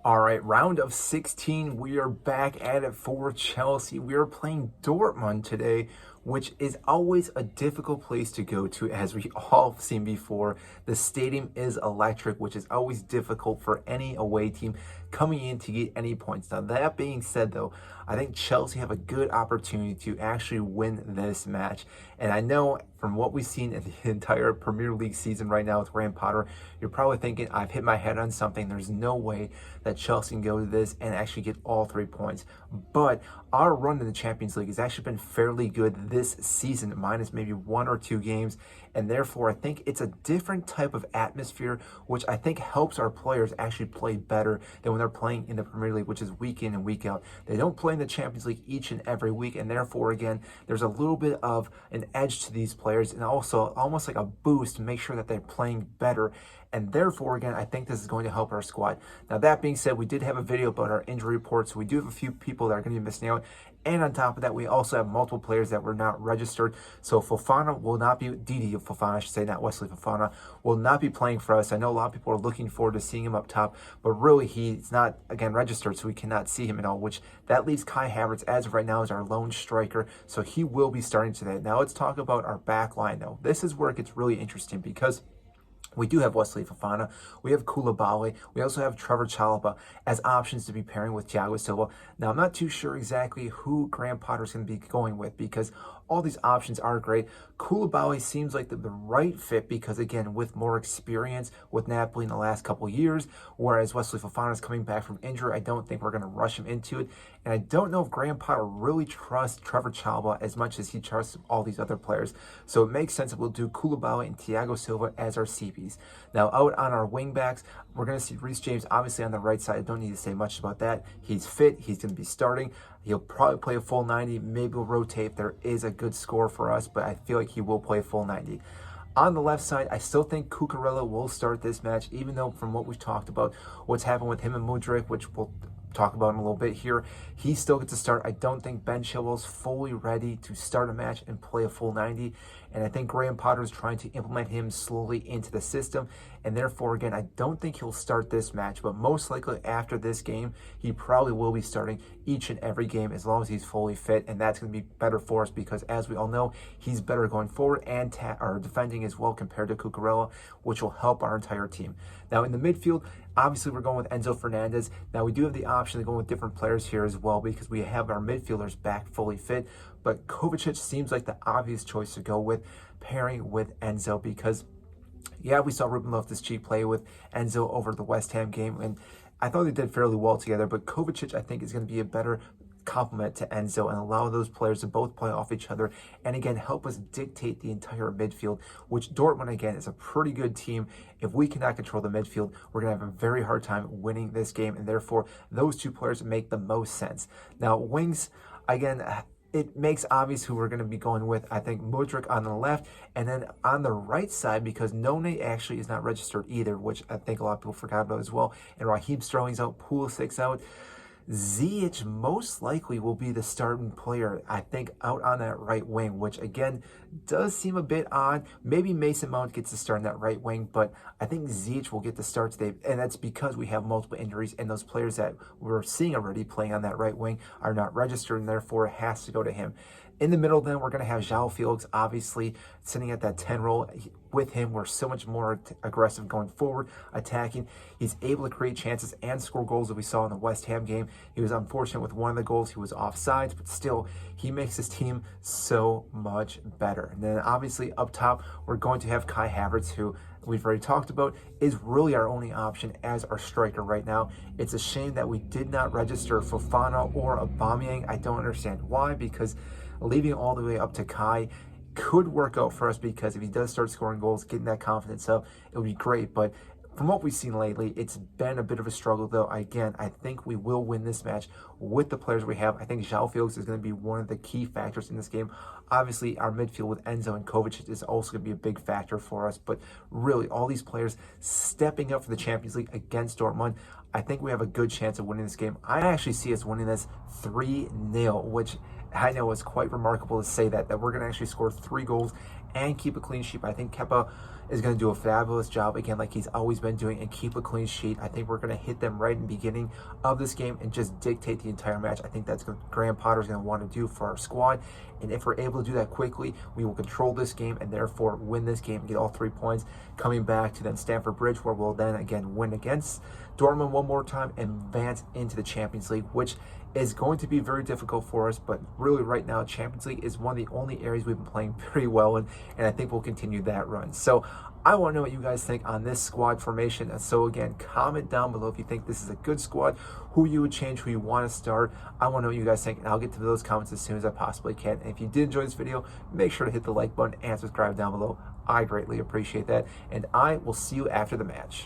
All right, round of 16. We are back at it for Chelsea. We are playing Dortmund today, which is always a difficult place to go to, as we all have seen before. The stadium is electric, which is always difficult for any away team coming in to get any points. Now, that being said, though, I think Chelsea have a good opportunity to actually win this match. And I know from what we've seen in the entire Premier League season right now with Graham Potter, you're probably thinking, I've hit my head on something. There's no way that Chelsea can go to this and actually get all 3 points. But our run in the Champions League has actually been fairly good this season, minus maybe 1 or 2 games. And therefore, I think it's a different type of atmosphere, which I think helps our players actually play better than when they're playing in the Premier League, which is week in and week out. They don't play in the Champions League each and every week. And therefore, again, there's a little bit of an edge to these players and also almost like a boost to make sure that they're playing better. And therefore, again, I think this is going to help our squad. Now, that being said, we did have a video about our injury report, so we do have a few people that are going to be missing out. And on top of that, we also have multiple players that were not registered. So Fofana will not be, Didi Fofana, I should say, not Wesley Fofana, will not be playing for us. I know a lot of people are looking forward to seeing him up top, but really he's not, again, registered, so we cannot see him at all, which that leaves Kai Havertz, as of right now, as our lone striker. So he will be starting today. Now let's talk about our back line, though. This is where it gets really interesting because we do have Wesley Fofana, we have Koulibaly, we also have Trevor Chalobah as options to be pairing with Thiago Silva. Now, I'm not too sure exactly who Graham Potter's going to be going with because all these options are great. Koulibaly seems like the right fit because, again, with more experience with Napoli in the last couple of years, whereas Wesley Fofana is coming back from injury, I don't think we're going to rush him into it. And I don't know if Graham Potter really trusts Trevor Chalobah as much as he trusts all these other players. So it makes sense that we'll do Koulibaly and Thiago Silva as our CBs. Now, out on our wing backs, we're going to see Reece James, obviously, on the right side. I don't need to say much about that. He's fit. He's going to be starting. He'll probably play a full 90. Maybe we'll rotate if there is a good score for us, but I feel like he will play a full 90. On the left side, I still think Cucurella will start this match, even though from what we've talked about, what's happened with him and Mudryk, which we'll talk about in a little bit here, he still gets to start. I don't think Ben Chilwell's fully ready to start a match and play a full 90. And I think Graham Potter is trying to implement him slowly into the system. And therefore, again, I don't think he'll start this match, but most likely after this game, he probably will be starting each and every game as long as he's fully fit. And that's going to be better for us because, as we all know, he's better going forward and defending as well compared to Cucurella, which will help our entire team. Now, in the midfield, obviously, we're going with Enzo Fernandez. Now, we do have the option of going with different players here as well because we have our midfielders back fully fit. But Kovacic seems like the obvious choice to go with, pairing with Enzo because, yeah, we saw Ruben Loftus-Cheek play with Enzo over the West Ham game, and I thought they did fairly well together. But Kovacic, I think, is going to be a better complement to Enzo and allow those players to both play off each other and, again, help us dictate the entire midfield, which Dortmund, again, is a pretty good team. If we cannot control the midfield, we're going to have a very hard time winning this game, and therefore those two players make the most sense. Now, wings, again, it makes obvious who we're going to be going with. I think Mudryk on the left, and then on the right side, because None actually is not registered either, which I think a lot of people forgot about as well, and Raheem Sterling's out, Pulisic's out. Ziyech most likely will be the starting player, I think, out on that right wing, which, again, does seem a bit odd. Maybe Mason Mount gets to start on that right wing, but I think Ziyech will get the start today, and that's because we have multiple injuries, and those players that we're seeing already playing on that right wing are not registered, and therefore it has to go to him. In the middle, then, we're going to have João Felix, obviously, sitting at that 10 role. With him, we're so much more aggressive going forward, attacking. He's able to create chances and score goals that we saw in the West Ham game. He was unfortunate with one of the goals. He was offsides, but still, he makes his team so much better. And then, obviously, up top, we're going to have Kai Havertz, who we've already talked about, is really our only option as our striker right now. It's a shame that we did not register Fofana or Aubameyang. I don't understand why, because leaving all the way up to Kai could work out for us because if he does start scoring goals, getting that confidence up, it would be great. But from what we've seen lately, it's been a bit of a struggle, though. Again, I think we will win this match with the players we have. I think João Felix is going to be one of the key factors in this game. Obviously, our midfield with Enzo and Kovacic is also going to be a big factor for us. But really, all these players stepping up for the Champions League against Dortmund, I think we have a good chance of winning this game. I actually see us winning this 3-0, which I know is quite remarkable to say that we're going to actually score 3 goals and keep a clean sheet. I think Kepa is going to do a fabulous job again, like he's always been doing, and keep a clean sheet. I think we're going to hit them right in the beginning of this game and just dictate the entire match. I think that's what Graham Potter's going to want to do for our squad. And if we're able to do that quickly, we will control this game and therefore win this game and get all 3 points. Coming back to then Stamford Bridge, where we'll then again win against Dortmund one more time and advance into the Champions League, which is going to be very difficult for us. But really right now, Champions League is one of the only areas we've been playing pretty well in, and I think we'll continue that run. So I want to know what you guys think on this squad formation. And so again, comment down below if you think this is a good squad, who you would change, who you want to start. I want to know what you guys think, and I'll get to those comments as soon as I possibly can. And if you did enjoy this video, make sure to hit the like button and subscribe down below. I greatly appreciate that, and I will see you after the match.